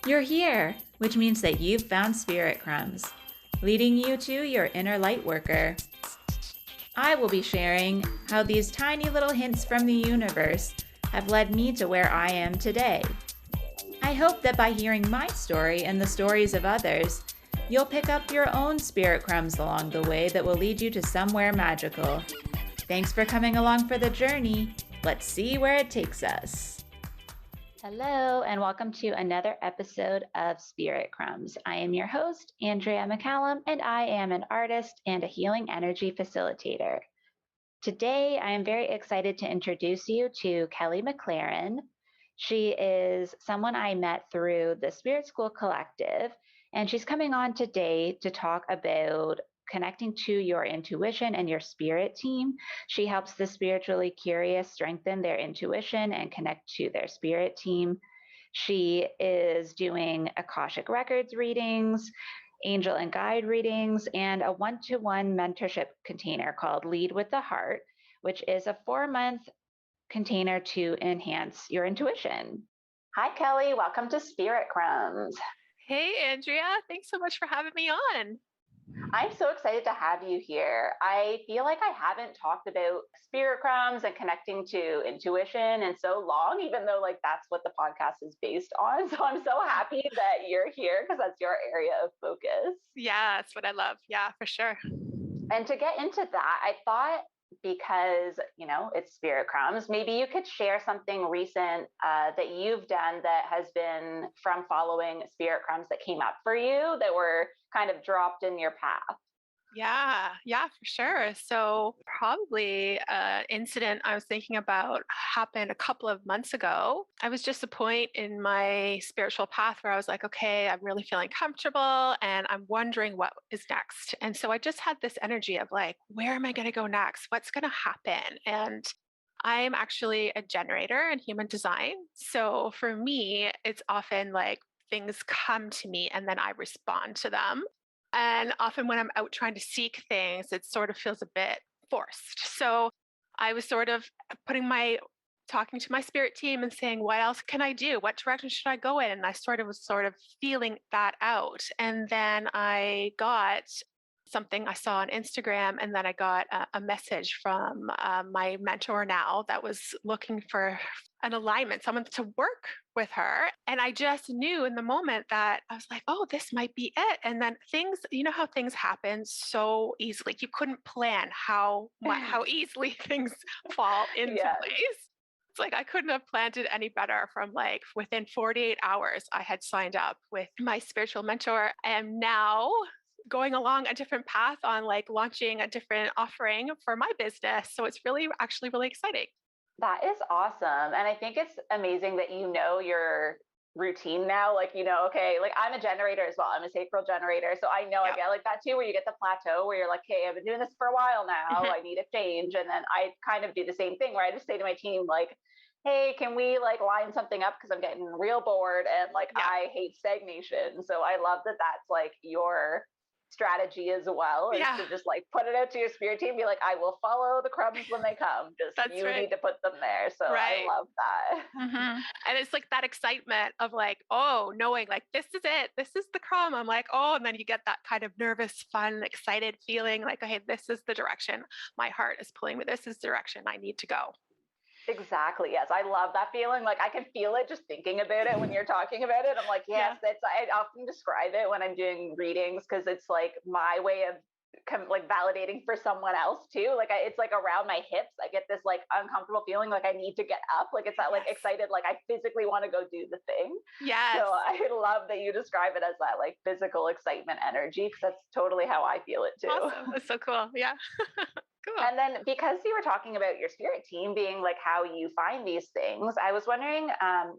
You're here, which means that you've found Spirit Crumbs, leading you to your inner light worker. I will be sharing how these tiny little hints from the universe have led me to where I am today. I hope that by hearing my story and the stories of others, you'll pick up your own spirit crumbs along the way that will lead you to somewhere magical. Thanks for coming along for the journey. Let's see where it takes us. Hello, and welcome to another episode of Spirit Crumbs. I am your host, Andrea McCallum, and I am an artist and a healing energy facilitator. Today, I am very excited to introduce you to Kelly McLaren. She is someone I met through the Spirit School Collective, and she's coming on today to talk about connecting to your intuition and your spirit team. She helps the spiritually curious strengthen their intuition and connect to their spirit team. She is doing Akashic Records readings, angel and guide readings, and a one-to-one mentorship container called Lead with the Heart, which is a 4-month container to enhance your intuition. Hi, Kelly. Welcome to Spirit Crumbs. Hey, Andrea. Thanks so much for having me on. I'm so excited to have you here. I feel like I haven't talked about spirit crumbs and connecting to intuition in so long, even though that's what the podcast is based on. So I'm so happy that you're here because that's your area of focus. Yeah, that's what I love. Yeah, for sure. And to get into that, I thought because, it's Spirit Crumbs, maybe you could share something recent that you've done that has been from following Spirit Crumbs that came up for you that were kind of dropped in your path. Yeah, for sure. So probably an incident I was thinking about happened a couple of months ago. I was just a point in my spiritual path where I was like, okay, I'm really feeling comfortable and I'm wondering what is next. And so I just had this energy of like, where am I going to go next? What's going to happen? And I'm actually a generator in human design. So for me, it's often like things come to me and then I respond to them. And often when I'm out trying to seek things, it sort of feels a bit forced. So I was sort of talking to my spirit team and saying, what else can I do? What direction should I go in? And I was feeling that out. And then I got something I saw on Instagram, and then I got a message from my mentor now that was looking for an alignment, someone to work with her. And I just knew in the moment that I was like, oh, this might be it. And then things, how things happen so easily. You couldn't plan how easily things fall into place. It's like I couldn't have planned it any better. From within 48 hours, I had signed up with my spiritual mentor. I am now going along a different path on launching a different offering for my business. So it's actually really exciting. That is awesome. And I think it's amazing that your routine now, okay, I'm a generator as well. I'm a sacral generator. So I know I get that too, where you get the plateau where you're like, hey, I've been doing this for a while now. I need a change. And then I kind of do the same thing where I just say to my team, hey, can we line something up? Because I'm getting real bored and I hate stagnation. So I love that that's your strategy as well, is to just put it out to your spirit team, be like, I will follow the crumbs when they come, just need to put them there. So I love that. And it's that excitement of knowing this is it, this is the crumb. I'm like, oh, and then you get that kind of nervous, fun, excited feeling okay, this is the direction my heart is pulling me, this is the direction I need to go. Exactly. Yes. I love that feeling. I can feel it just thinking about it when you're talking about it. I'm like, yes, I often describe it when I'm doing readings because it's my way of validating for someone else too. It's around my hips. I get this uncomfortable feeling I need to get up. It's that excited, I physically want to go do the thing. Yes. So I love that you describe it as that physical excitement energy, because that's totally how I feel it too. Awesome. That's so cool. Yeah. Cool. And then because you were talking about your spirit team being how you find these things, I was wondering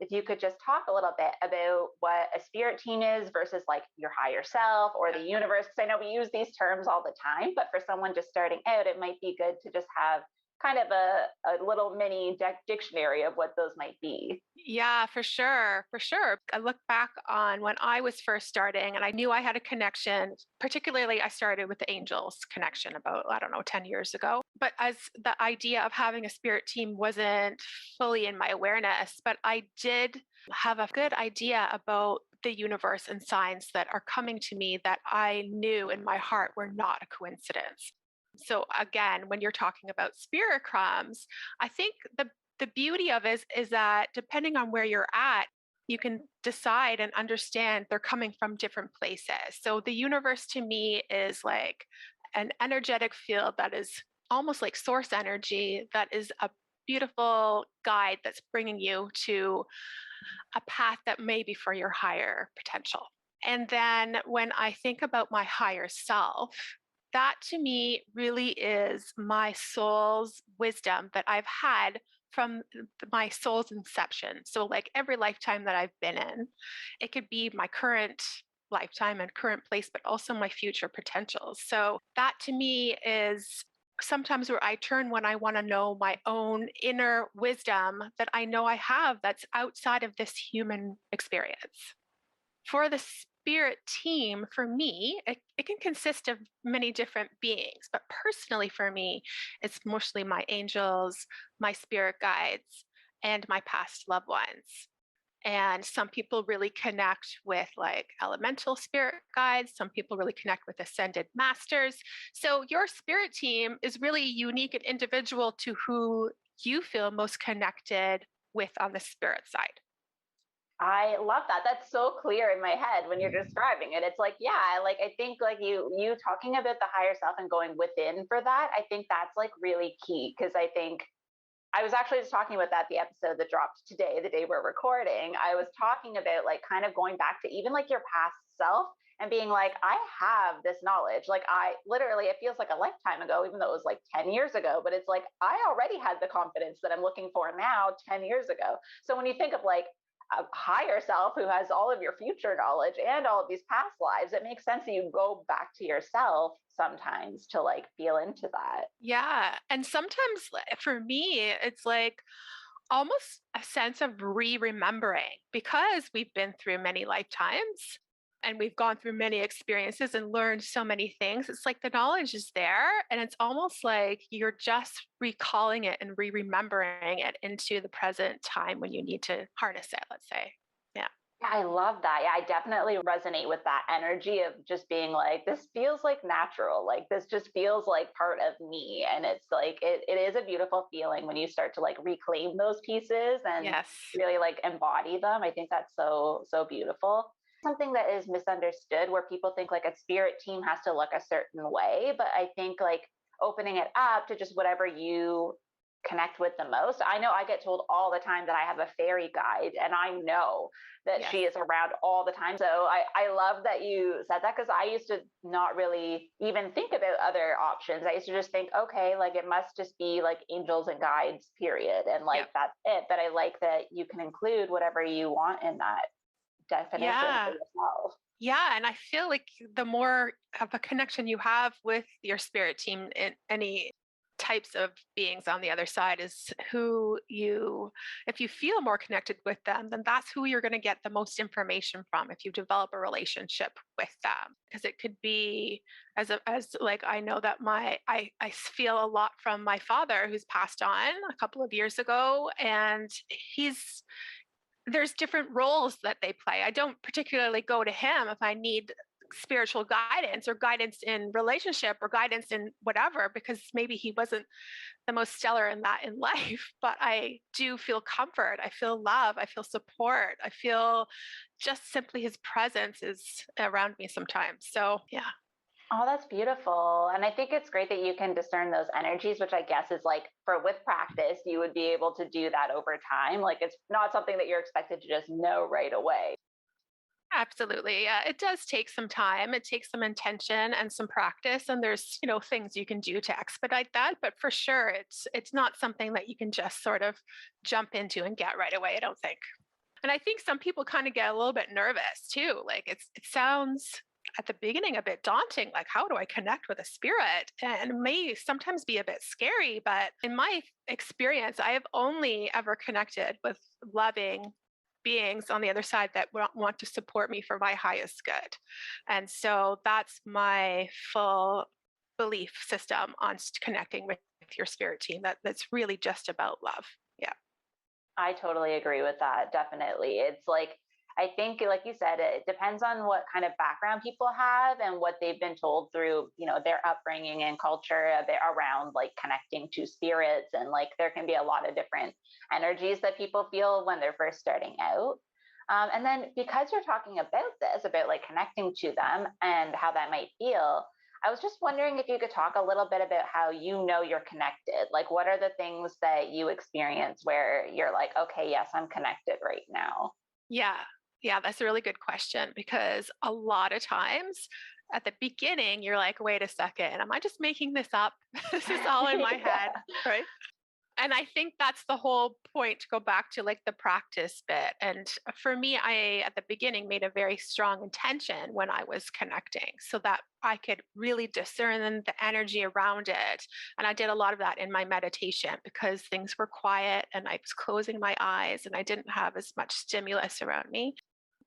if you could just talk a little bit about what a spirit team is versus your higher self or the universe. Because I know we use these terms all the time, but for someone just starting out, it might be good to just have kind of a little mini dictionary of what those might be. Yeah, for sure. For sure. I look back on when I was first starting and I knew I had a connection. Particularly, I started with the angels connection about, 10 years ago. But as the idea of having a spirit team wasn't fully in my awareness, but I did have a good idea about the universe and signs that are coming to me that I knew in my heart were not a coincidence. So again, when you're talking about spirit crumbs, I think the beauty of it is that depending on where you're at, you can decide and understand they're coming from different places. So the universe to me is like an energetic field that is almost like source energy, that is a beautiful guide that's bringing you to a path that may be for your higher potential. And then when I think about my higher self, that to me really is my soul's wisdom that I've had from my soul's inception. So, like every lifetime that I've been in, it could be my current lifetime and current place, but also my future potentials. So, that to me is sometimes where I turn when I want to know my own inner wisdom that I know I have that's outside of this human experience. For the spirit team, for me, it can consist of many different beings, but personally for me, it's mostly my angels, my spirit guides, and my past loved ones. And some people really connect with like elemental spirit guides. Some people really connect with ascended masters. So your spirit team is really unique and individual to who you feel most connected with on the spirit side. I love that. That's so clear in my head when you're describing it. It's like, yeah, like I think like you talking about the higher self and going within for that, I think that's like really key because I think I was actually just talking about that the episode that dropped today, the day we're recording. I was talking about like kind of going back to even like your past self and being like, I have this knowledge. Like I literally, it feels like a lifetime ago, even though it was like 10 years ago, but it's like I already had the confidence that I'm looking for now 10 years ago. So when you think of like a higher self who has all of your future knowledge and all of these past lives, it makes sense that you go back to yourself sometimes to like feel into that. Yeah. And sometimes for me, it's like almost a sense of remembering because we've been through many lifetimes and we've gone through many experiences and learned so many things. It's like the knowledge is there and it's almost like you're just recalling it and remembering it into the present time when you need to harness it, let's say. Yeah. Yeah, I love that. Yeah, I definitely resonate with that energy of just being like, this feels like natural. Like this just feels like part of me. And it's like it is a beautiful feeling when you start to like reclaim those pieces and Yes. really like embody them. I think that's so beautiful. Something that is misunderstood where people think like a spirit team has to look a certain way, but I think like opening it up to just whatever you connect with the most. I know I get told all the time that I have a fairy guide, and I know that Yes. she is around all the time. So I love that you said that because I used to not really even think about other options. I used to just think, okay, like it must just be like angels and guides, period. And like Yep. that's it. But I like that you can include whatever you want in that definition for Yeah. yourself. Yeah. And I feel like the more of a connection you have with your spirit team in any types of beings on the other side is who you, if you feel more connected with them, then that's who you're going to get the most information from if you develop a relationship with them. Because it could be as like I know that I feel a lot from my father who's passed on a couple of years ago, and there's different roles that they play. I don't particularly go to him if I need spiritual guidance or guidance in relationship or guidance in whatever, because maybe he wasn't the most stellar in that in life, but I do feel comfort. I feel love. I feel support. I feel just simply his presence is around me sometimes. So yeah. Oh, that's beautiful. And I think it's great that you can discern those energies, which I guess is like for with practice, you would be able to do that over time. Like it's not something that you're expected to just know right away. Absolutely. Yeah, it does take some time. It takes some intention and some practice, and there's, things you can do to expedite that, but for sure it's not something that you can just sort of jump into and get right away, I don't think. And I think some people kind of get a little bit nervous too. Like it sounds at the beginning a bit daunting, like how do I connect with a spirit? And it may sometimes be a bit scary, but in my experience, I have only ever connected with loving beings on the other side that want to support me for my highest good. And so that's my full belief system on connecting with your spirit team, that's really just about love. Yeah. I totally agree with that. Definitely. It's like, I think, like you said, it depends on what kind of background people have and what they've been told through, their upbringing and culture a bit around like connecting to spirits. And like there can be a lot of different energies that people feel when they're first starting out. And then because you're talking about this, about like connecting to them and how that might feel, I was just wondering if you could talk a little bit about how you're connected. Like, what are the things that you experience where you're like, okay, yes, I'm connected right now? Yeah. Yeah, that's a really good question because a lot of times at the beginning, you're like, wait a second, am I just making this up? This is all in my head, Yeah. right? And I think that's the whole point to go back to like the practice bit. And for me, I, at the beginning, made a very strong intention when I was connecting so that I could really discern the energy around it. And I did a lot of that in my meditation because things were quiet and I was closing my eyes and I didn't have as much stimulus around me.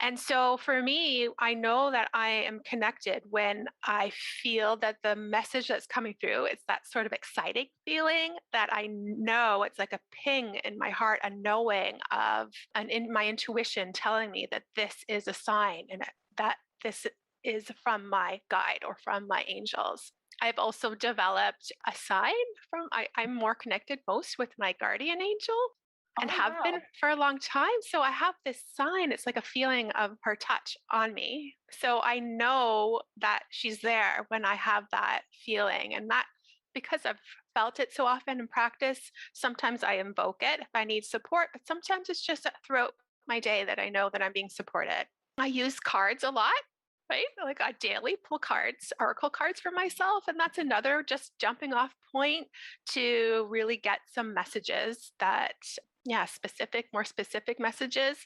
And so for me, I know that I am connected when I feel that the message that's coming through is that sort of exciting feeling that I know it's like a ping in my heart, a knowing of, and in my intuition telling me that this is a sign and that this is from my guide or from my angels. I've also developed a sign I'm more connected most with my guardian angel and Oh, have been wow. for a long time. So I have this sign. It's like a feeling of her touch on me. So I know that she's there when I have that feeling. And that, because I've felt it so often in practice, sometimes I invoke it if I need support, but sometimes it's just throughout my day that I know that I'm being supported. I use cards a lot. Right? Like I daily pull cards, oracle cards for myself. And that's another just jumping off point to really get some messages that, yeah, more specific messages.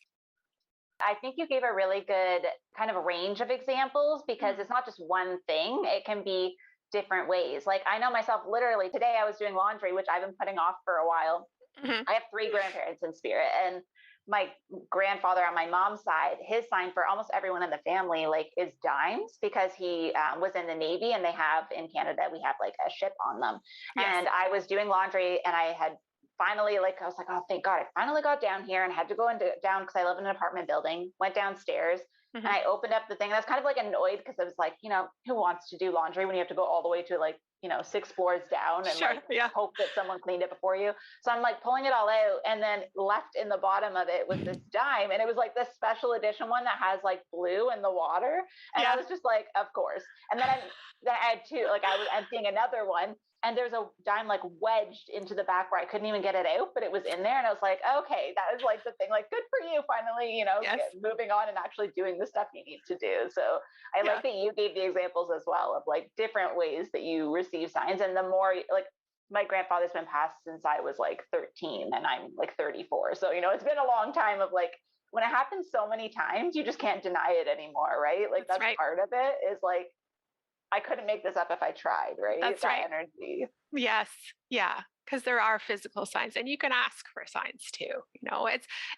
I think you gave a really good kind of range of examples because Mm. it's not just one thing, it can be different ways. Like I know myself, literally today I was doing laundry, which I've been putting off for a while. Mhm. I have three grandparents in spirit, and my grandfather on my mom's side, his sign for almost everyone in the family like is dimes because he was in the Navy, and they have in Canada we have like a ship on them. Yes. And I was doing laundry, and I had finally like I was like, oh thank God, I finally got down here and had to go down because I live in an apartment building. Went downstairs. And Mhm. I opened up the thing. And I was kind of like annoyed because I was like, who wants to do laundry when you have to go all the way to like, 6 floors down and Sure. like Yeah. hope that someone cleaned it before you. So I'm like pulling it all out, and then left in the bottom of it was this dime, and it was like this special edition one that has like blue in the water. And I Yeah. was just like, of course. And then I had two, like I was emptying another one, and there's a dime like wedged into the back where I couldn't even get it out, but it was in there. And I was like, okay, that was like the thing, like good for you, finally, Yes. moving on and actually doing the stuff you need to do. So I Yeah. like that you gave the examples as well of like different ways that you receive signs. And the more like my grandfather's been passed since I was like 13 and I'm like 34. So, it's been a long time of like, when it happens so many times, you just can't deny it anymore, right? Like That's that's right. part of it is like, I couldn't make this up if I tried, right? That's That right. energy. Yes. Yeah. Because there are physical signs and you can ask for signs too.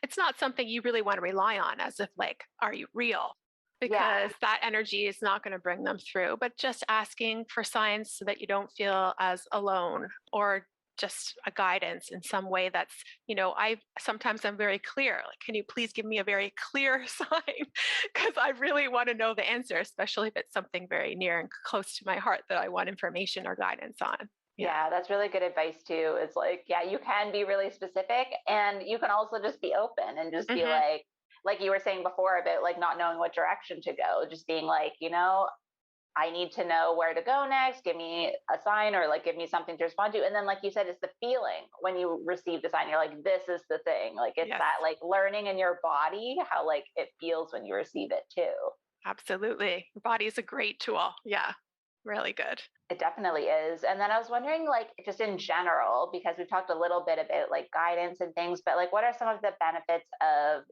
It's not something you really want to rely on as if like, are you real? Yeah. Because that energy is not going to bring them through, but just asking for signs so that you don't feel as alone or just a guidance in some way that's, I'm very clear. Like, can you please give me a very clear sign? Because I really want to know the answer, especially if it's something very near and close to my heart that I want information or guidance on. Yeah. Yeah, that's really good advice too. It's like, yeah, you can be really specific, and you can also just be open and just be Hmm. like you were saying before about like not knowing what direction to go, just being like, I need to know where to go next. Give me a sign or like give me something to respond to. And then, like you said, it's the feeling when you receive the sign. You're like, this is the thing. Like it's Yes, that like learning in your body how like it feels when you receive it too. absolutely. Your body is a great tool. Yeah, really good. It definitely is. And then I was wondering, like, just in general, because we've talked a little bit about like guidance and things, but like, what are some of the benefits of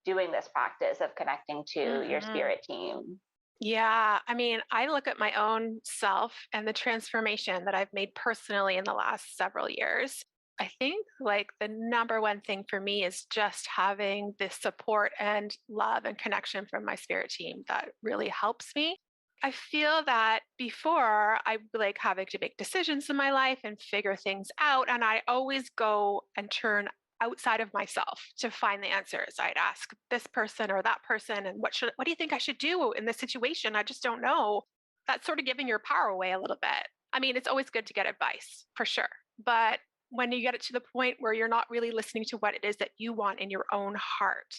doing this practice of connecting to your Hmm. spirit team? Yeah, I mean, I look at my own self and the transformation that I've made personally in the last several years. I think like the number one thing for me is just having this support and love and connection from my spirit team that really helps me. I feel that before I like having to make decisions in my life and figure things out, and I always go and turn outside of myself to find the answers. I'd ask this person or that person, and what do you think I should do in this situation? I just don't know. That's sort of giving your power away a little bit. I mean, it's always good to get advice for sure. But when you get it to the point where you're not really listening to what it is that you want in your own heart,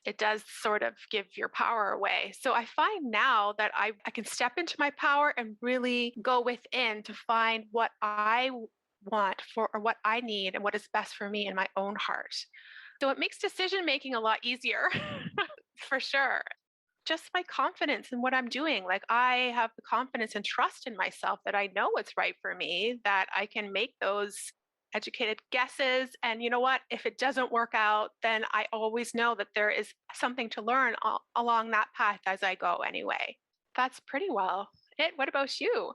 it does sort of give your power away. So I find now that I can step into my power and really go within to find what I want for, or what I need and what is best for me in my own heart. So it makes decision making a lot easier for sure. Just my confidence in what I'm doing. Like I have the confidence and trust in myself that I know what's right for me, that I can make those educated guesses. And you know what? If it doesn't work out, then I always know that there is something to learn along that path as I go anyway. That's pretty well it. What about you?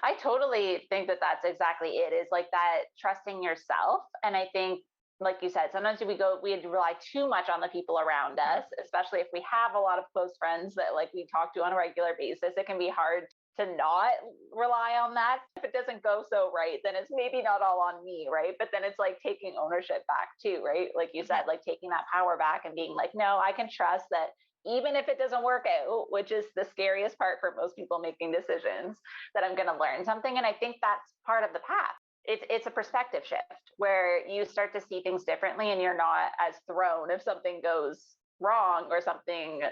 I totally think that that's exactly it, is like that trusting yourself. And I think, like you said, sometimes we rely too much on the people around us, especially if we have a lot of close friends that like we talk to on a regular basis. It can be hard to not rely on that. If it doesn't go so right, then it's maybe not all on me, right? But then it's like taking ownership back too, right? Like you said, like taking that power back and being like, no, I can trust that even if it doesn't work out, which is the scariest part for most people making decisions, that I'm going to learn something. And I think that's part of the path. It's a perspective shift where you start to see things differently and you're not as thrown if something goes wrong or something,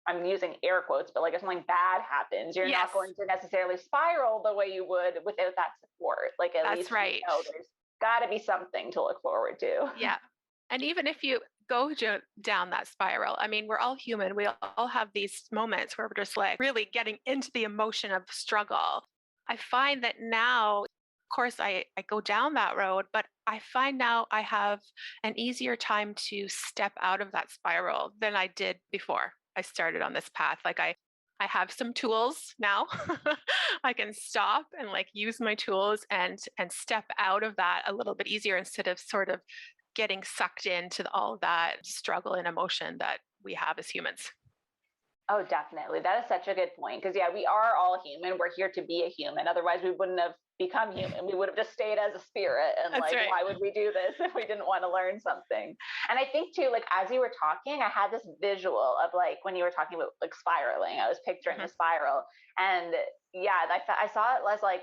I'm using air quotes, but like if something bad happens, you're not going to necessarily spiral the way you would without that support. Like at least right. There's got to be something to look forward to. Yeah. And even if you go down that spiral, I mean, we're all human. We all have these moments where we're just like really getting into the emotion of struggle. I find that now, of course, I go down that road, but I find now I have an easier time to step out of that spiral than I did before I started on this path. Like I have some tools now. I can stop and like use my tools and step out of that a little bit easier instead of sort of getting sucked into all that struggle and emotion that we have as humans. Oh, definitely. That is such a good point. Because we are all human. We're here to be a human. Otherwise, we wouldn't have become human. We would have just stayed as a spirit. And That's right. Why would we do this if we didn't want to learn something? And I think too, like as you were talking, I had this visual of like when you were talking about like spiraling, I was picturing the spiral. And I saw it as like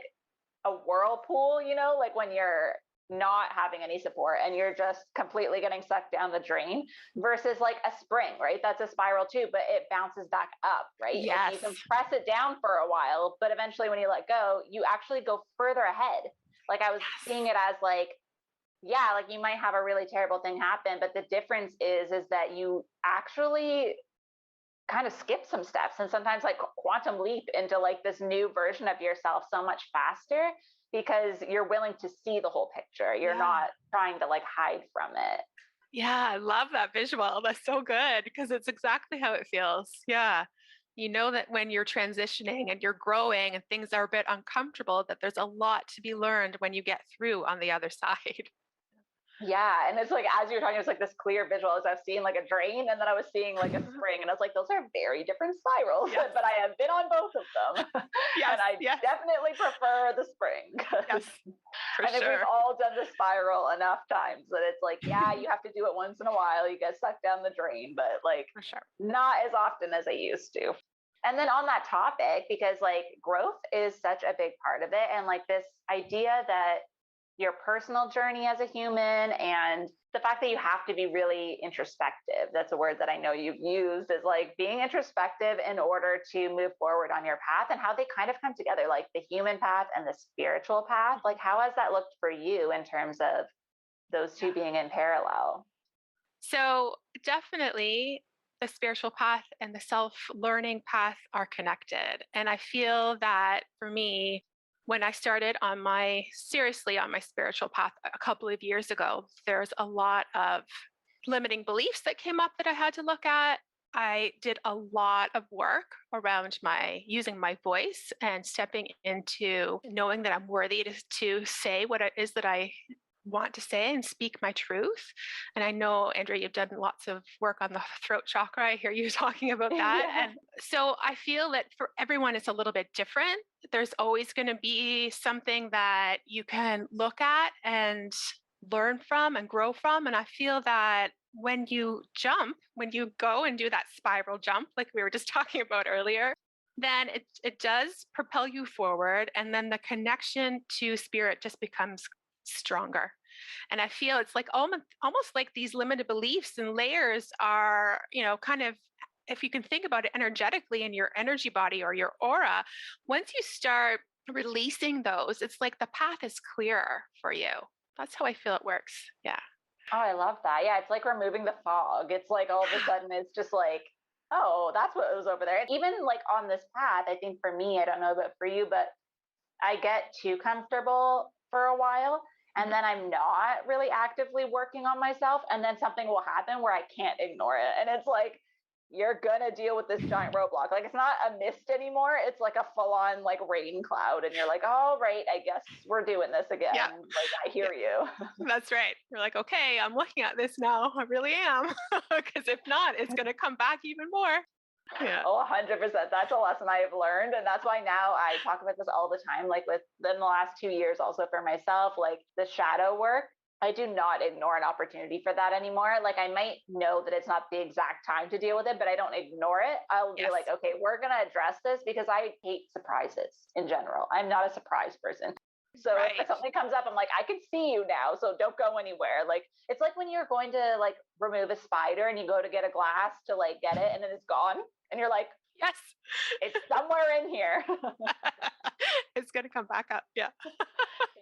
a whirlpool, like when you're not having any support and you're just completely getting sucked down the drain, versus like a spring, right? That's a spiral too, but it bounces back up, right? Yes. Like you can press it down for a while, but eventually when you let go, you actually go further ahead. Like I was seeing it as like, like you might have a really terrible thing happen, but the difference is that you actually kind of skip some steps and sometimes like quantum leap into like this new version of yourself so much faster, because you're willing to see the whole picture. You're not trying to like hide from it. Yeah, I love that visual. That's so good because it's exactly how it feels. Yeah. You know that when you're transitioning and you're growing and things are a bit uncomfortable, that there's a lot to be learned when you get through on the other side. Yeah. And it's like, as you were talking, it was like this clear visual as I was seeing like a drain and then I was seeing like a spring and I was like, those are very different spirals, but I have been on both of them. And I definitely prefer the spring. Yes, I think we've all done the spiral enough times that it's like, you have to do it once in a while. You get sucked down the drain, but like not as often as I used to. And then on that topic, because like growth is such a big part of it. And like this idea that your personal journey as a human and the fact that you have to be really introspective, that's a word that I know you've used, is like being introspective in order to move forward on your path, and how they kind of come together, like the human path and the spiritual path. Like how has that looked for you in terms of those two being in parallel? So definitely the spiritual path and the self-learning path are connected. And I feel that for me, when I started on my spiritual path a couple of years ago, there's a lot of limiting beliefs that came up that I had to look at. I did a lot of work around using my voice and stepping into knowing that I'm worthy to say what it is that I want to say and speak my truth. And I know, Andrea, you've done lots of work on the throat chakra. I hear you talking about that. And so I feel that for everyone, it's a little bit different. There's always going to be something that you can look at and learn from and grow from. And I feel that when you go and do that spiral jump, like we were just talking about earlier, then it does propel you forward. And then the connection to spirit just becomes stronger. And I feel it's like almost like these limited beliefs and layers are, kind of, if you can think about it energetically in your energy body or your aura, once you start releasing those, it's like the path is clearer for you. That's how I feel it works. Yeah. Oh, I love that. Yeah, it's like removing the fog. It's like all of a sudden it's just like, oh, that's what was over there. Even like on this path, I think for me, I don't know about for you, but I get too comfortable for a while and then I'm not really actively working on myself. And then something will happen where I can't ignore it. And it's like, you're gonna deal with this giant roadblock. Like it's not a mist anymore. It's like a full-on like rain cloud. And you're like, all right, I guess we're doing this again. Yeah. Like I hear you. That's right. You're like, okay, I'm looking at this now. I really am. Because if not, it's gonna come back even more. Yeah. Oh, 100%. That's a lesson I have learned. And that's why now I talk about this all the time. Like within the last 2 years, also for myself, like the shadow work, I do not ignore an opportunity for that anymore. Like I might know that it's not the exact time to deal with it, but I don't ignore it. I'll be like, okay, we're going to address this because I hate surprises in general. I'm not a surprise person. So if something comes up, I'm like, I can see you now, so don't go anywhere. Like it's like when you're going to like remove a spider and you go to get a glass to like get it and then it's gone. And you're like, yes, it's somewhere in here. It's going to come back up. Yeah.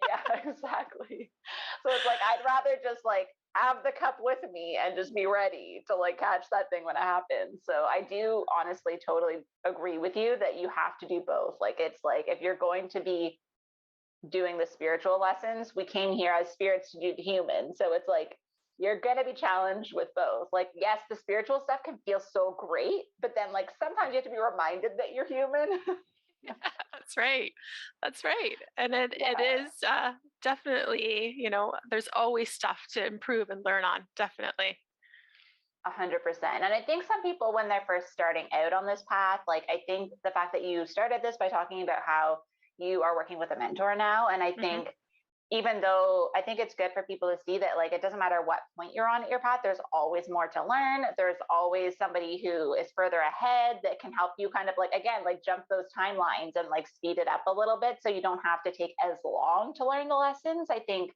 Yeah, exactly. So it's like, I'd rather just like have the cup with me and just be ready to like catch that thing when it happens. So I do honestly totally agree with you that you have to do both. Like, it's like, if you're going to be doing the spiritual lessons, we came here as spirits to do the human. So it's like, you're going to be challenged with both. Like, yes, the spiritual stuff can feel so great, but then like sometimes you have to be reminded that you're human. Yeah, that's right. That's right. And it is definitely, there's always stuff to improve and learn on. Definitely. 100%. And I think some people, when they're first starting out on this path, like I think the fact that you started this by talking about how you are working with a mentor now. And I think even though I think it's good for people to see that, like, it doesn't matter what point you're on at your path, there's always more to learn. There's always somebody who is further ahead that can help you kind of like, again, like jump those timelines and like speed it up a little bit so you don't have to take as long to learn the lessons. I think,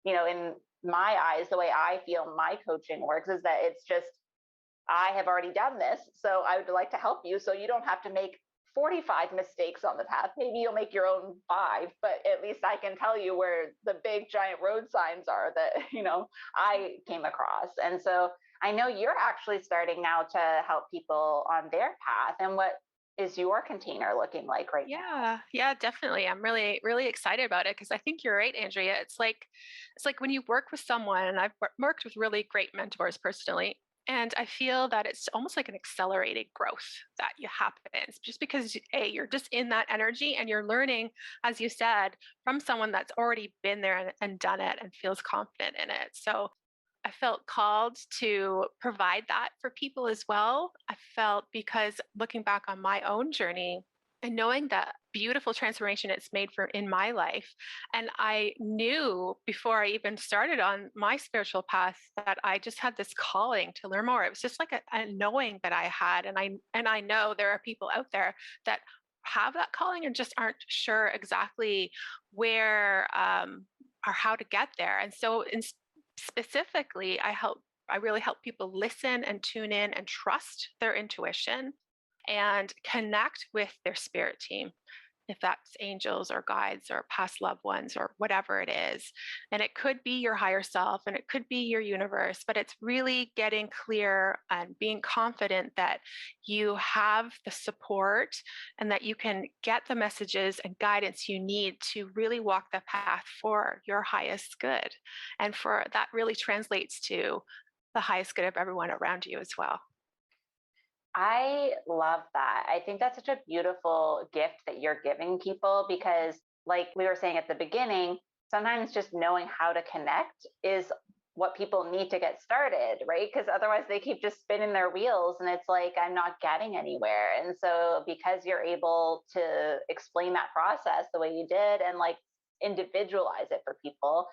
in my eyes, the way I feel my coaching works is that it's just, I have already done this, so I would like to help you so you don't have to make 45 mistakes on the path. Maybe you'll make your own 5, but at least I can tell you where the big giant road signs are that, I came across. And so I know you're actually starting now to help people on their path. And what is your container looking like right now? Yeah, definitely. I'm really, really excited about it because I think you're right, Andrea. It's like when you work with someone, and I've worked with really great mentors personally. And I feel that it's almost like an accelerated growth that you happens just because you're just in that energy and you're learning, as you said, from someone that's already been there and done it and feels confident in it. So I felt called to provide that for people as well. I felt because looking back on my own journey and knowing the beautiful transformation it's made for in my life. And I knew before I even started on my spiritual path that I just had this calling to learn more. It was just like a knowing that I had. And I know there are people out there that have that calling and just aren't sure exactly where or how to get there. And so specifically, I really help people listen and tune in and trust their intuition and connect with their spirit team, if that's angels or guides or past loved ones or whatever it is. And it could be your higher self and it could be your universe, but it's really getting clear and being confident that you have the support and that you can get the messages and guidance you need to really walk the path for your highest good. And for that really translates to the highest good of everyone around you as well. I love that. I think that's such a beautiful gift that you're giving people because, like we were saying at the beginning, sometimes just knowing how to connect is what people need to get started, right? Because otherwise they keep just spinning their wheels and it's like, I'm not getting anywhere. And so, because you're able to explain that process the way you did and like individualize it for people,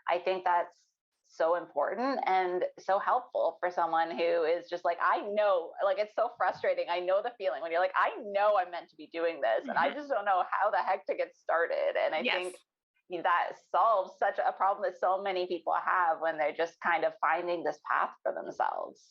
I think that's so important and so helpful for someone who is just like, I know, like, it's so frustrating. I know the feeling when you're like, I know I'm meant to be doing this, and I just don't know how the heck to get started. And I think that solves such a problem that so many people have when they're just kind of finding this path for themselves.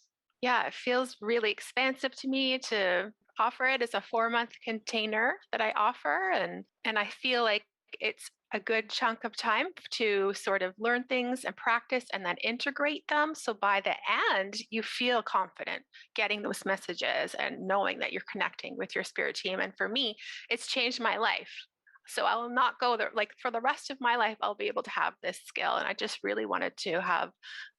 Yeah, it feels really expansive to me to offer it as a 4-month container that I offer. And I feel like it's a good chunk of time to sort of learn things and practice and then integrate them. So by the end, you feel confident getting those messages and knowing that you're connecting with your spirit team. And for me, it's changed my life. So I will not go there. Like for the rest of my life, I'll be able to have this skill. And I just really wanted to have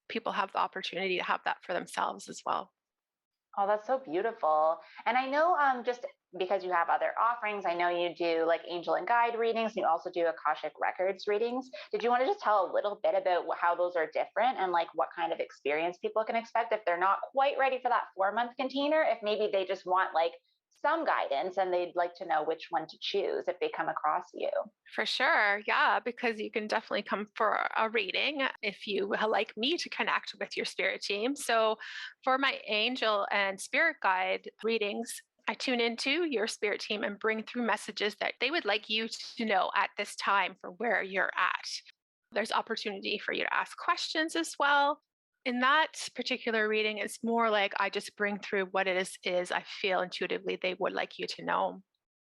people have the opportunity to have that for themselves as well. Oh, that's so beautiful. And I know just because you have other offerings, I know you do like angel and guide readings, and you also do Akashic Records readings. Did you want to just tell a little bit about how those are different and like what kind of experience people can expect if they're not quite ready for that 4-month container, if maybe they just want like some guidance and they'd like to know which one to choose if they come across you? For sure. Yeah, because you can definitely come for a reading if you like me to connect with your spirit team. So for my angel and spirit guide readings, I tune into your spirit team and bring through messages that they would like you to know at this time for where you're at. There's opportunity for you to ask questions as well. In that particular reading, it's more like I just bring through what it is I feel intuitively they would like you to know.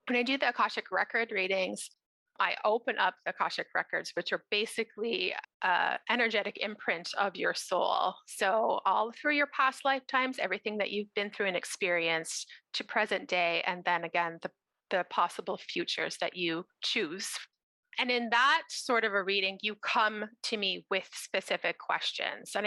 When I do the Akashic record readings, I open up the Akashic records, which are basically energetic imprint of your soul. So all through your past lifetimes, everything that you've been through and experienced to present day, and then again, the possible futures that you choose. And in that sort of a reading, you come to me with specific questions. And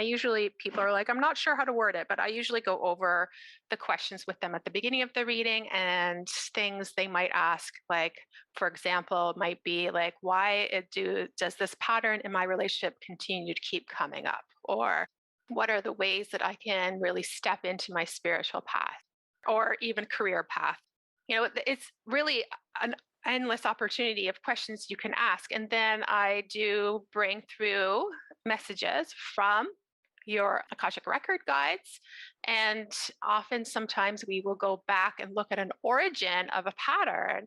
people are like, I'm not sure how to word it, but I usually go over the questions with them at the beginning of the reading, and things they might ask, like, for example, might be like, does this pattern in my relationship continue to keep coming up? Or what are the ways that I can really step into my spiritual path or even career path? It's really an endless opportunity of questions you can ask. And then I do bring through messages from your Akashic record guides. And often, sometimes we will go back and look at an origin of a pattern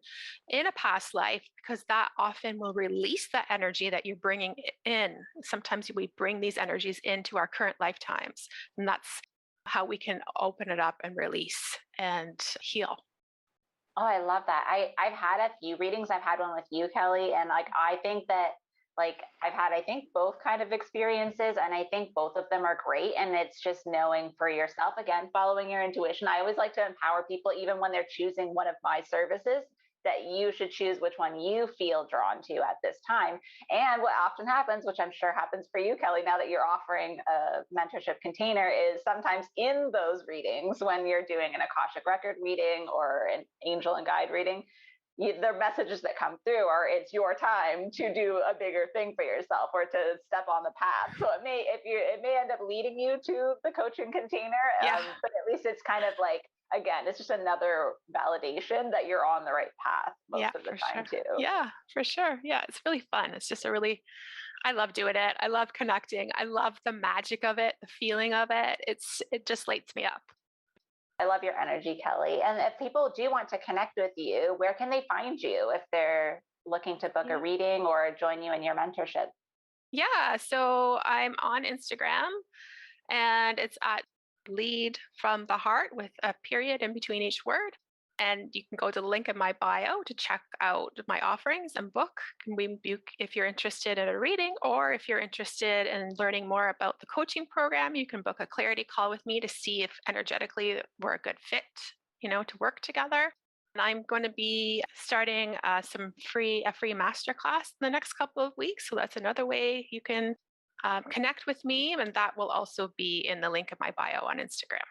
in a past life, because that often will release the energy that you're bringing in. Sometimes we bring these energies into our current lifetimes, and that's how we can open it up and release and heal. Oh, I love that. I've had a few readings. I've had one with you, Kelly, and like I think that like I've had both kind of experiences, and I think both of them are great. And it's just knowing for yourself, again, following your intuition. I always like to empower people, even when they're choosing one of my services, that you should choose which one you feel drawn to at this time. And what often happens, which I'm sure happens for you, Kelly, now that you're offering a mentorship container, is sometimes in those readings, when you're doing an Akashic record reading or an angel and guide reading, the messages that come through are, it's your time to do a bigger thing for yourself or to step on the path. So it may end up leading you to the coaching container, but at least it's kind of like, again, it's just another validation that you're on the right path most of the time too. Yeah, for sure. Yeah, it's really fun. It's just I love doing it. I love connecting. I love the magic of it, the feeling of it. It just lights me up. I love your energy, Kelly. And if people do want to connect with you, where can they find you if they're looking to book a reading or join you in your mentorship? Yeah, so I'm on Instagram, and it's at lead from the heart with a period in between each word. And you can go to the link in my bio to check out my offerings and book. If you're interested in a reading, or if you're interested in learning more about the coaching program, you can book a clarity call with me to see if energetically we're a good fit, to work together. And I'm going to be starting a free masterclass in the next couple of weeks. So that's another way you can connect with me, and that will also be in the link in my bio on Instagram.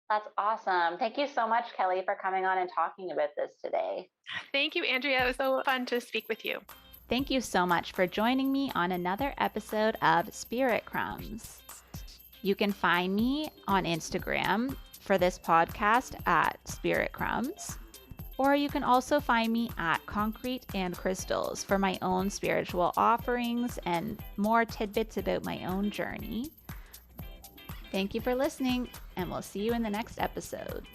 That's awesome. Thank you so much, Kelly, for coming on and talking about this today. Thank you, Andrea. It was so fun to speak with you. Thank you so much for joining me on another episode of Spirit Crumbs. You can find me on Instagram for this podcast at Spirit Crumbs, Or you can also find me at Concrete and Crystals for my own spiritual offerings and more tidbits about my own journey. Thank you for listening, and we'll see you in the next episode.